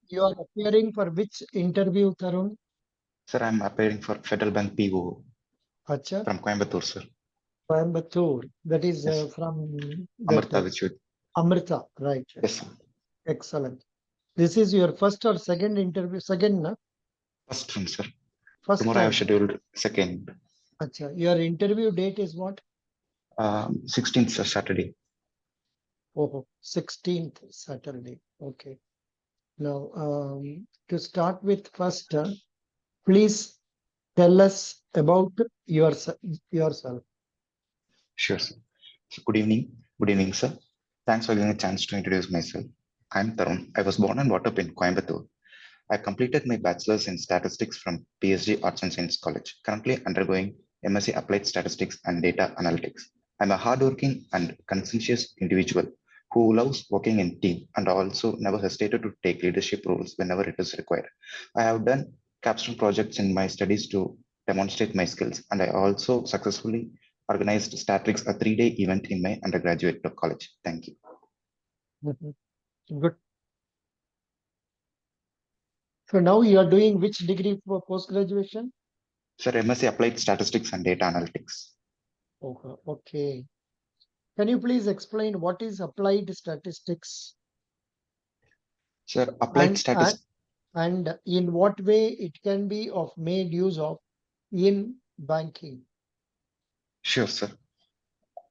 You are appearing for which interview, Tarun? Sir, I'm appearing for Federal Bank PO Acha, from Coimbatore, sir. Coimbatore. That is Yes, from that Amrita, which you, Amrita, right? yes, sir. Excellent. This is your first or second interview? Second, na? First one, sir. First Tomorrow I have time. scheduled second, Acha. Your interview date is what? 16th, sir, Saturday. Oh, 16th Saturday. Okay. Now, to start with first, please tell us about yourself. Sure, sir. So, good evening. Good evening, sir. Thanks for giving a chance to introduce myself. I'm Tarun. I was born and brought up in Coimbatore. I completed my bachelor's in statistics from PSG Arts and Science College, currently undergoing MSc Applied Statistics and Data Analytics. I'm a hardworking and conscientious individual who loves working in team and also never hesitated to take leadership roles whenever it is required. I have done capstone projects in my studies to demonstrate my skills, and I also successfully organized Statrix, a 3-day event in my undergraduate college. Thank you. Mhm. Good. So now you are doing which degree for post-graduation? Sir, MSc Applied Statistics and Data Analytics. Okay. Can you please explain what is applied statistics Sir, applied and statistics. in what way it can be made use of in banking? Sure, sir.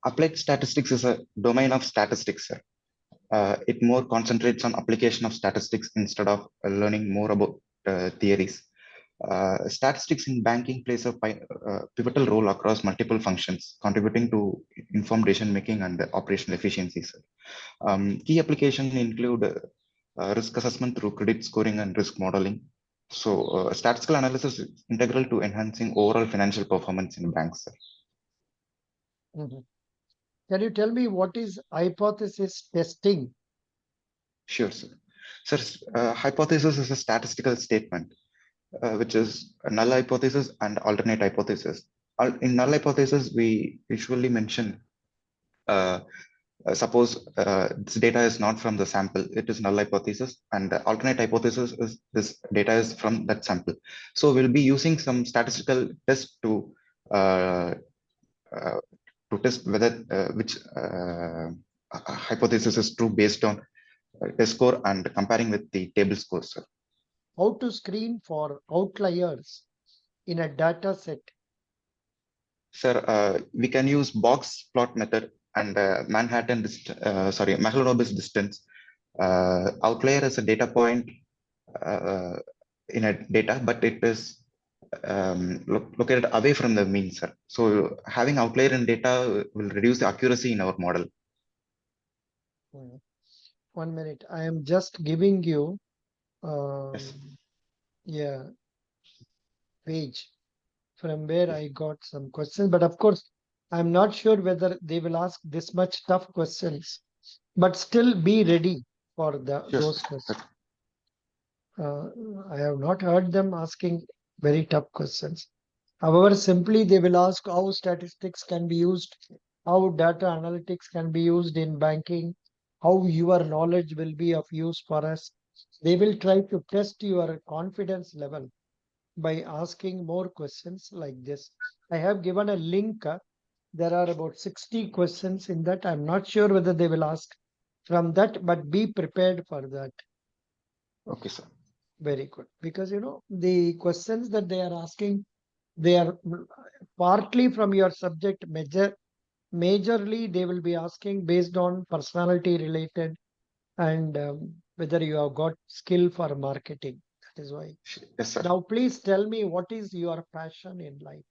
Applied statistics is a domain of statistics, sir. It more concentrates on application of statistics instead of learning more about theories. Statistics in banking plays a pivotal role across multiple functions, contributing to informed decision making and operational efficiency, sir. Key applications include risk assessment through credit scoring and risk modeling. So, statistical analysis is integral to enhancing overall financial performance in banks, sir. Mhm. Can you tell me what is hypothesis testing? Sure, sir. Sir, hypothesis is a statistical statement, which is a null hypothesis and alternate hypothesis. In null hypothesis, we usually mention, uh, suppose this data is not from the sample, it is null hypothesis, and the alternate hypothesis is this data is from that sample. So we'll be using some statistical test uh, uh, to test whether which hypothesis is true based on test score and comparing with the table scores, sir. How to screen for outliers in a data set? Sir, we can use box plot method and Mahalanobis distance. Outlier is a data point uh, in a data, but it is located away from the mean, sir. So having outlier in data will reduce the accuracy in our model. Hmm. 1 minute. I am just giving you Yes. yeah page from where I got some questions, but of course I'm not sure whether they will ask this much tough questions, but still be ready for Sure, those sir. questions. I have not heard them asking very tough questions. However, simply they will ask how statistics can be used, how data analytics can be used in banking, how your knowledge will be of use for us. They will try to test your confidence level by asking more questions like this. I have given a link. There are about 60 questions in that. I'm not sure whether they will ask from that, but be prepared for that. Okay, sir. Very good. Because the questions that they are asking, they are partly from your subject majorly they will be asking based on personality related and whether you have got skill for marketing. That is why. Yes, sir. Now, please tell me what is your passion in life?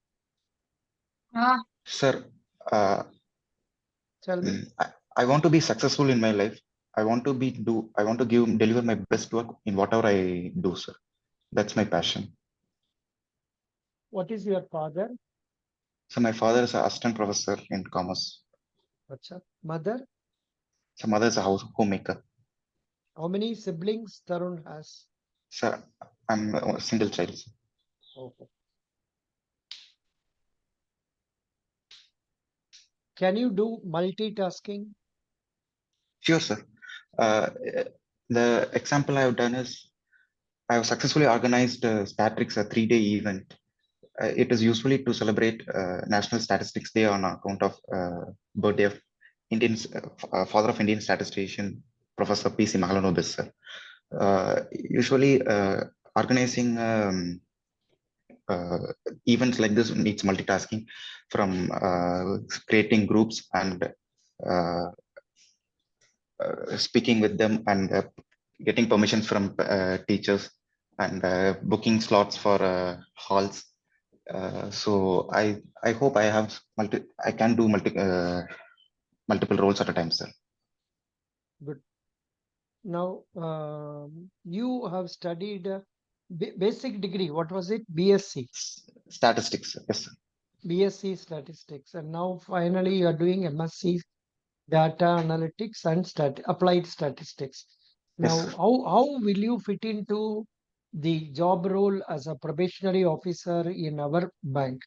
Sir, uh, Tell me. I want to be successful in my life. I want to deliver my best work in whatever I do, sir. That's my passion. What is your father? So my father is an assistant professor in commerce. Acha. Mother? So mother is a homemaker. How many siblings Tarun has? Sir, I'm a single child, sir. Okay. Can you do multitasking? Sure, sir. Uh, the example I have done is I have successfully organized Statrix, a 3-day event. It is usually to celebrate National Statistics Day on account of birthday of father of Indian statistician, Professor P.C. Mahalanobis, sir. Usually, organizing uh, events like this needs multitasking from creating groups and uh, speaking with them and getting permissions from teachers and booking slots for halls. So I hope I can do multiple roles at a time, sir. Good. Now, you have studied basic degree. What was it? BSc. Statistics, sir. Yes, sir. BSc statistics, and now finally you are doing MSc data analytics and applied statistics. Yes, Now, sir. how will you fit into the job role as a probationary officer in our bank?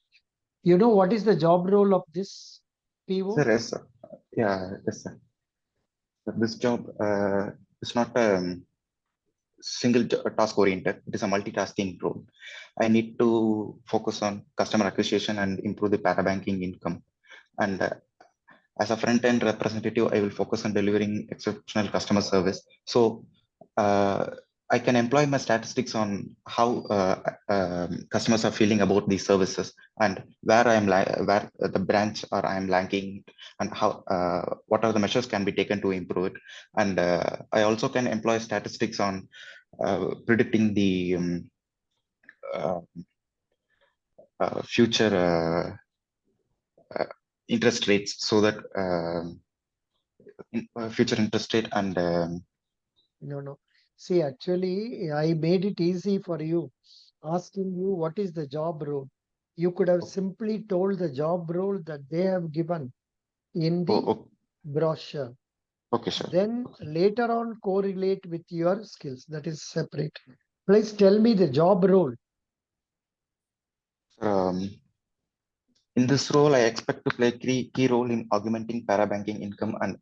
You know what is the job role of this Sir, PO? yes, sir. Yeah, yes, sir. This job is not task oriented. It is a multitasking role. I need to focus on customer acquisition and improve the parabanking income. And as a front end representative, I will focus on delivering exceptional customer service. So uh, I can employ my statistics on how customers are feeling about these services and where where the branch or I am lacking, and how what are the measures can be taken to improve it. And I also can employ statistics on predicting the uh, future interest rates, so that future interest rate and No, no. See, actually, I made it easy for you, asking you what is the job role. You could have simply told the job role that they have given in oh, the oh, brochure. okay, sure. Then later on correlate with your skills. That is separate. Please tell me the job role. Um, in this role, I expect to play key role in augmenting parabanking income and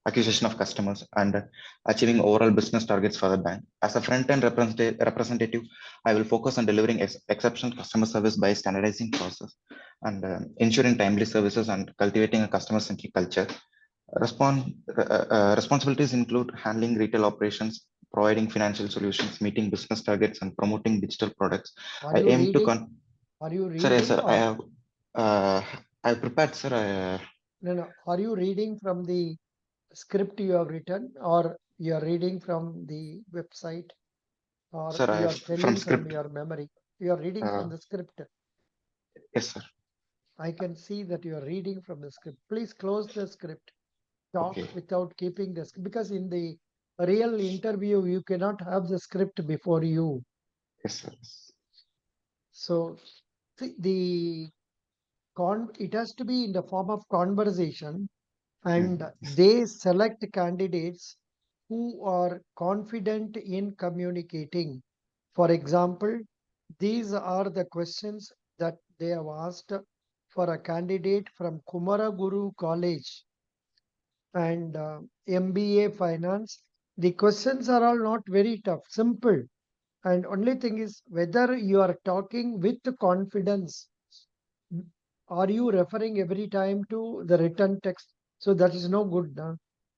acquisition of customers, and achieving overall business targets for the bank. As a front-end representative, I will focus on delivering exceptional customer service by standardizing process and ensuring timely services and cultivating a customer-centric culture. Responsibilities include handling retail operations, providing financial solutions, meeting business targets, and promoting digital products. Are I you aim to reading? Are you sir, yes, reading sir. or Uh, I prepared, sir. no, no? Are you reading from the script you have written, or you are reading from the website, or Sir, I you have are from telling from script. your memory? You are reading Uh, from the script. yes, sir. I can see that you are reading from the script. Please close the script. Talk Okay. without keeping the script, because in the real interview you cannot have the script before you. Yes, sir. So the it has to be in the form of conversation, and Yes, they select candidates who are confident in communicating. For example, these are the questions that they have asked for a candidate from Kumaraguru College and MBA Finance. The questions are all not very tough, simple. And only thing is whether you are talking with confidence. Are you referring every time to the written text? So that is no good.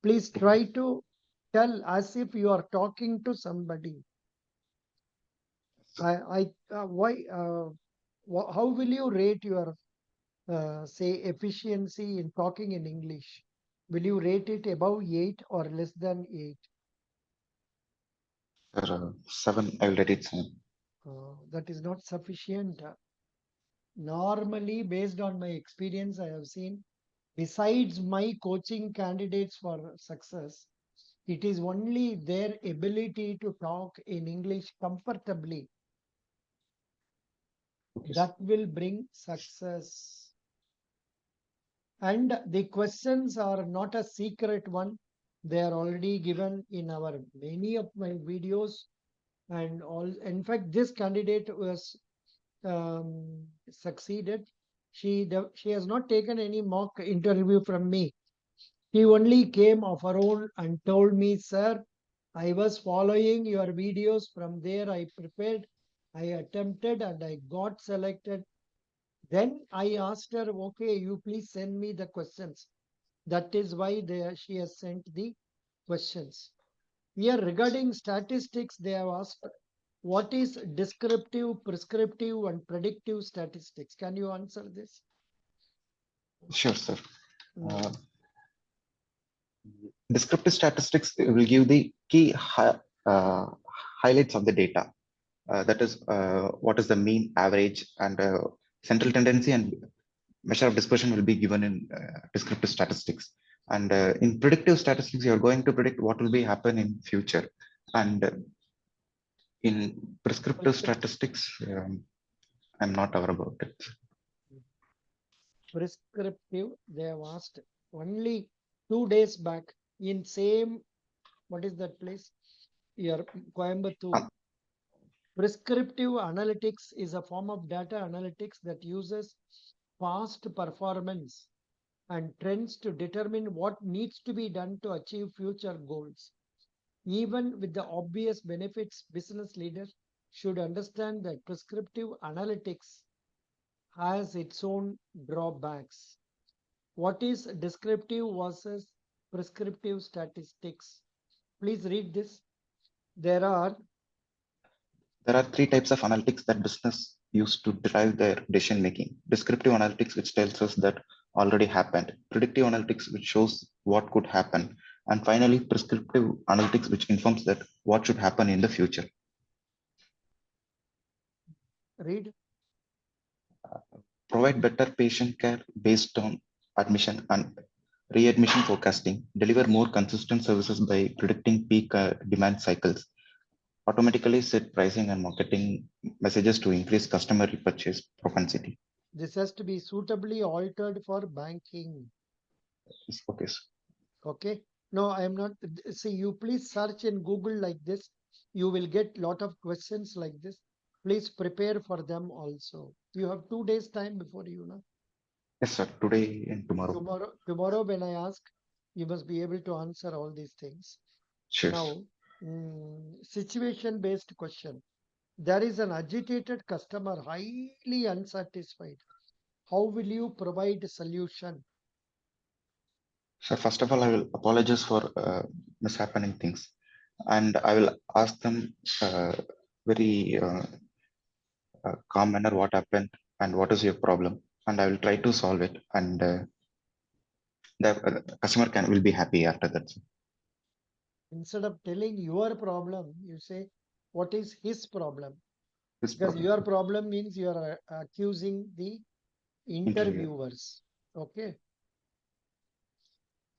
Please okay. try to tell as if you are talking to somebody. Why? How will you rate your say efficiency in talking in English? Will you rate it above 8 or less than 8? Sir, 7. I will read it soon. That is not sufficient. Normally, based on my experience, I have seen, besides my coaching candidates for success, it is only their ability to talk in English comfortably Okay, sir. that will bring success. And the questions are not a secret one. They are already given in our many of my videos. And all, in fact, this candidate was succeeded. She has not taken any mock interview from me. She only came of her own and told me, sir, I was following your videos from there. I prepared, I attempted, and I got selected. Then I asked her, okay, you please send me the questions. That is why she has sent the questions. Here, regarding statistics, they have asked what is descriptive, prescriptive, and predictive statistics. Can you answer this? Sure, sir. Uh, Mm. Descriptive statistics will give the key uh, highlights of the data. That is, what is the mean, average, and central tendency and measure of dispersion will be given in descriptive statistics. And in predictive statistics, you're going to predict what will be happen in future. And in prescriptive statistics, I'm not aware about it. Prescriptive, they have asked only 2 days back in same, what is that place? Here, Coimbatore. Um, Prescriptive analytics is a form of data analytics that uses past performance and trends to determine what needs to be done to achieve future goals. Even with the obvious benefits, business leaders should understand that prescriptive analytics has its own drawbacks. What is descriptive versus prescriptive statistics? Please read this. There are there are three types of analytics that business use to drive their decision making. Descriptive analytics, which tells us that already happened. Predictive analytics, which shows what could happen. And finally, prescriptive analytics, which informs that what should happen in the future. read Provide better patient care based on admission and readmission forecasting, deliver more consistent services by predicting peak demand cycles, automatically set pricing and marketing messages to increase customer repurchase propensity. this has to be suitably altered for banking. Okay. Okay. No, I am not. See, you please search in Google like this. You will get lot of questions like this. Please prepare for them also. You have 2 days time before you know. Yes, sir. Today and tomorrow. Tomorrow when I ask, you must be able to answer all these things. Sure. Now, situation based question. There is an agitated customer, highly unsatisfied. How will you provide a solution? So first of all, I will apologize for mishappening things, and I will ask them very calm manner what happened and what is your problem, and I will try to solve it, and the customer can will be happy after that. Instead of telling your problem, you say, what is his problem? This Because problem, your problem means you are accusing the interview. interviewers. Okay.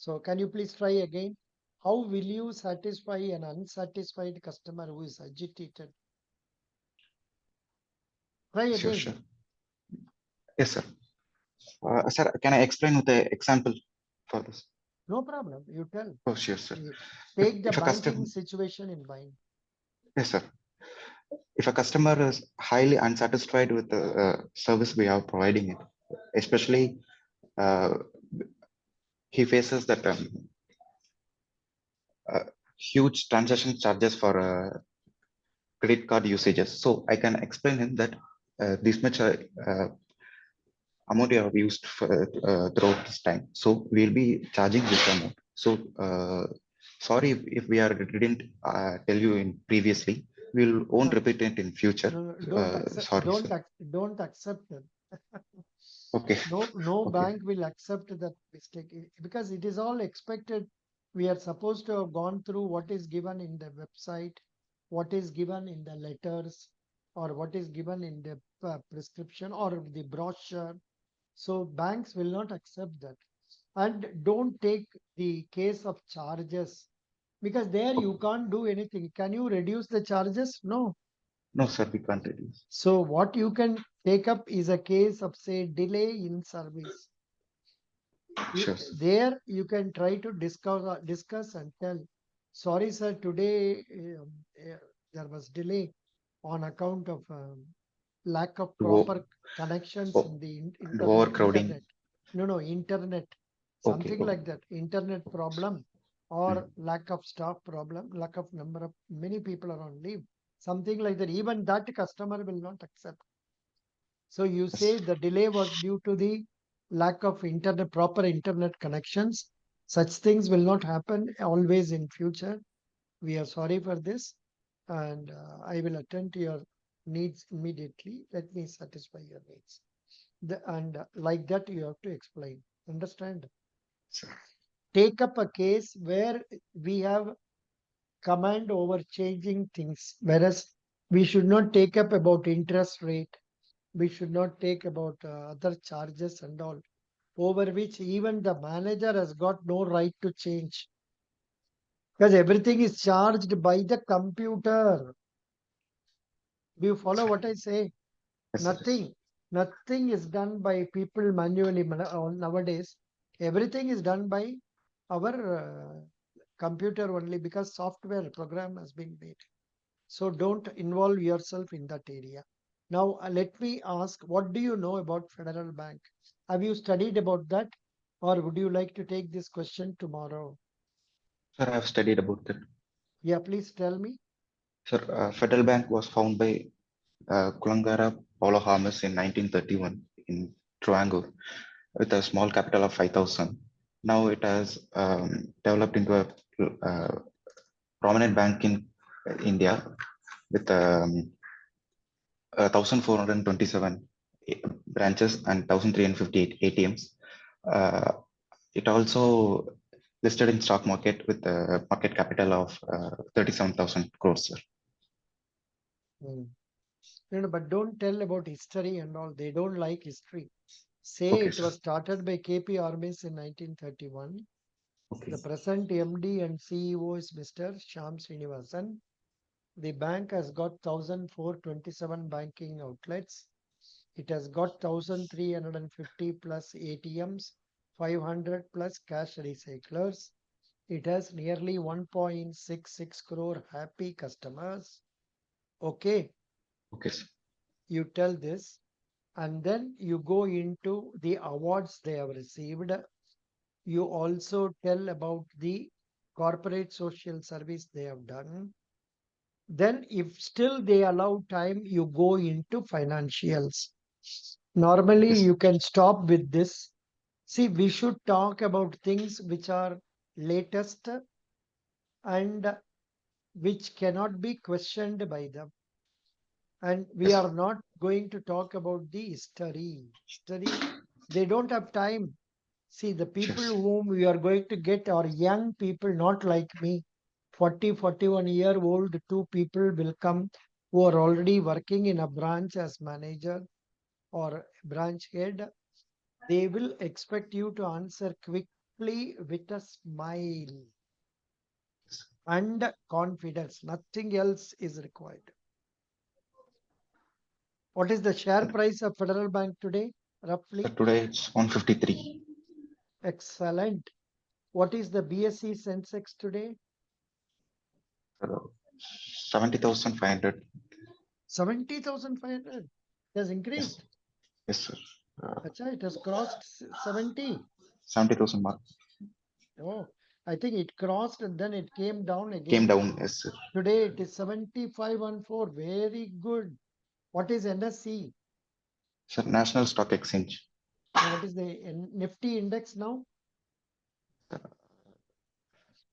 So can you please try again? How will you satisfy an unsatisfied customer who is agitated? Try Sure, again. sure. Yes, sir. Sir, can I explain with the example for this? No problem. You tell. Oh, sure, sir. Take the If a customer, banking situation in mind. yes, sir. If a customer is highly unsatisfied with the service we are providing it, especially uh, he faces that uh, huge transaction charges for credit card usages. So I can explain him that this much amount you have used for, throughout this time. So we'll be charging this amount. So sorry if we are didn't tell you in previously. We'll won't No, repeat it in future. no, don't accept. Sorry, sir. Don't accept it. Okay. No Okay. bank will accept that mistake because it is all expected. We are supposed to have gone through what is given in the website, what is given in the letters, or what is given in the prescription or the brochure. So banks will not accept that. And don't take the case of charges because there you can't do anything. Can you reduce the charges? No. No, sir, we can't reduce. So what you can take up is a case of say delay in service. Sure, sir. There you can try to discuss and tell, sorry sir, today there was delay on account of lack of To, proper connections oh, in the and overcrowding. internet. No, internet, Okay. something Okay. like that, internet problem. or lack of staff problem, lack of number of many people are on leave, something like that. Even that customer will not accept. So you Yes. say the delay was due to the lack of internet, proper internet connections. Such things will not happen always in future. We are sorry for this, and I will attend to your needs immediately. Let me satisfy your needs. And like that, you have to explain. Understand? Sir. Take up a case where we have command over changing things, whereas we should not take up about interest rate. We should not take about other charges and all, over which even the manager has got no right to change, because everything is charged by the computer. Do you follow Sir. what I say? Yes, sir. Yes. Nothing is done by people manually nowadays. Everything is done by our computer only, because software program has been made. So don't involve yourself in that area. Now, let me ask, what do you know about Federal Bank? Have you studied about that? Or would you like to take this question tomorrow? Sir, I have studied about that. Yeah, please tell me. Sir, Federal Bank was found by Kulangara Paulo Harmas in 1931 in Truangur with a small capital of 5,000. Now it has developed into a prominent bank in India with 1,427 branches and 1,358 ATMs. Uh, it also listed in stock market with a market capital of 37,000 crores. Sir. Hmm. No, no, but don't tell about history and all. They don't like history. Say Okay, it sir. was started by KP Armis in 1931. Okay. The present MD and CEO is Mr. Shyam Srinivasan. The bank has got 1,427 banking outlets. It has got 1,350 plus ATMs, 500 plus cash recyclers. It has nearly 1.66 crore happy customers. Okay, Okay, sir. you tell this, and then you go into the awards they have received. You also tell about the corporate social service they have done. Then, if still they allow time, you go into financials. Okay, Normally, sir. you can stop with this. See, we should talk about things which are latest and which cannot be questioned by them. And we Yes, sir. are not going to talk about the history. History, they don't have time. See, the Sure, people sir. whom we are going to get are young people, not like me. 40, 41-year-old, two people will come who are already working in a branch as manager or branch head. They will expect you to answer quickly with a smile and confidence. Nothing else is required. What is the share price of Federal Bank today? Sir, Roughly? today it's 153. Excellent. What is the BSE Sensex today? 70,500. 70,500. It has Yes. increased. Yes, sir. Uh, Acha, it has crossed 70. 70,000 mark Oh, I think it crossed and then it came down came again. down. Yes, sir. Today it is 7514. Very good. What is NSE? Sir, National Stock Exchange. Now, what is the Nifty index now?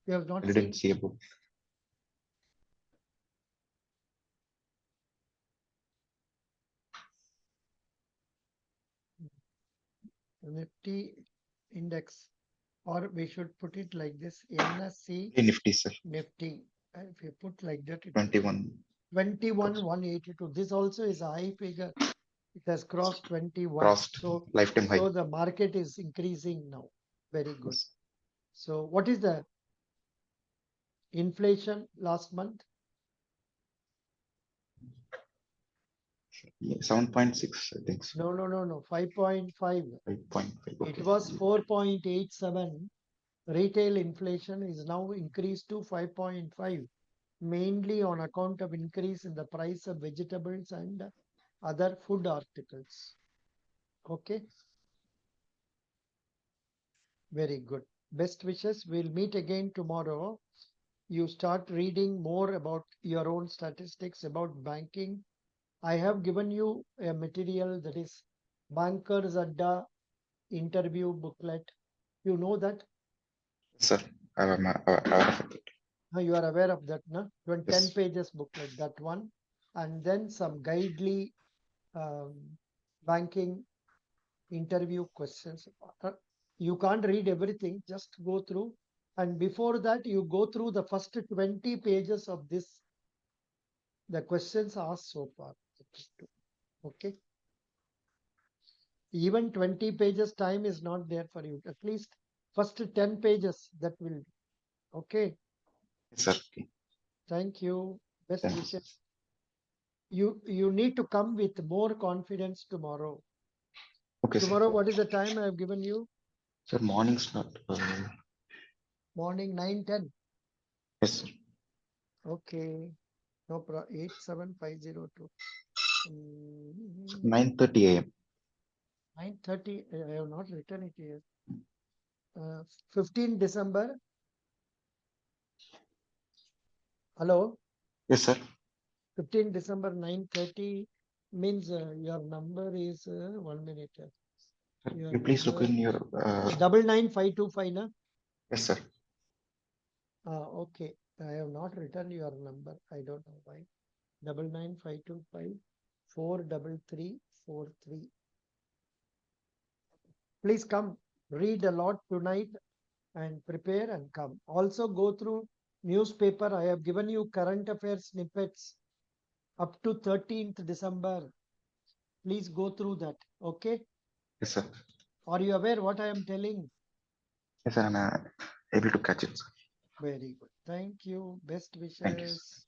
You have I not didn't seen. see about. Nifty index, or we should put it like this, NSE Only Nifty, sir. Nifty. If you put like that, it will 21 cross, 21,182. This also is a high figure. It has crossed 21. crossed So, lifetime high. so the market is increasing now. Very good. Yes. So what is the inflation last month? Yeah, 7.6, I think so. No, no, no, no. 5.5. 5.5. It Okay. was 4.87. Retail inflation is now increased to 5.5, mainly on account of increase in the price of vegetables and other food articles. Okay, very good. Best wishes. We'll meet again tomorrow. You start reading more about your own statistics about banking. I have given you a material that is Bankers Adda interview booklet. You know that? Yes, sir. I'm aware of it. You are aware of that, no? 10 Yes. pages booklet, that one. And then some guidely um, banking interview questions. You can't read everything, just go through. And before that, you go through the first 20 pages of this, the questions asked so far. Okay. Even 20 pages time is not there for you. At least first 10 pages that will. Okay. Yes, sir. Okay. Thank you. Best Thank you, sir. wishes. You need to come with more confidence tomorrow. Okay, sir. Tomorrow, what is the time I have given you? Sir, morning slot. Morning 9:10. Yes, sir. Okay. No problem. 87502. 9:30 a.m. 9:30. I have not written it here. 15 December. Hello. Yes, sir. 15 December 9:30 means your number is 1 minute. Sir, Your you please look number in your. 99525 na? Yes, sir. Okay. I have not written your number. I don't know why. 99525 43343. Please come. Read a lot tonight and prepare and come. Also go through newspaper. I have given you current affairs snippets up to 13th December. Please go through that. Okay. Yes, sir. Are you aware what I am telling? Yes, sir. I'm able to catch it, sir. Very good. Thank you. Best Thank you, sir. wishes.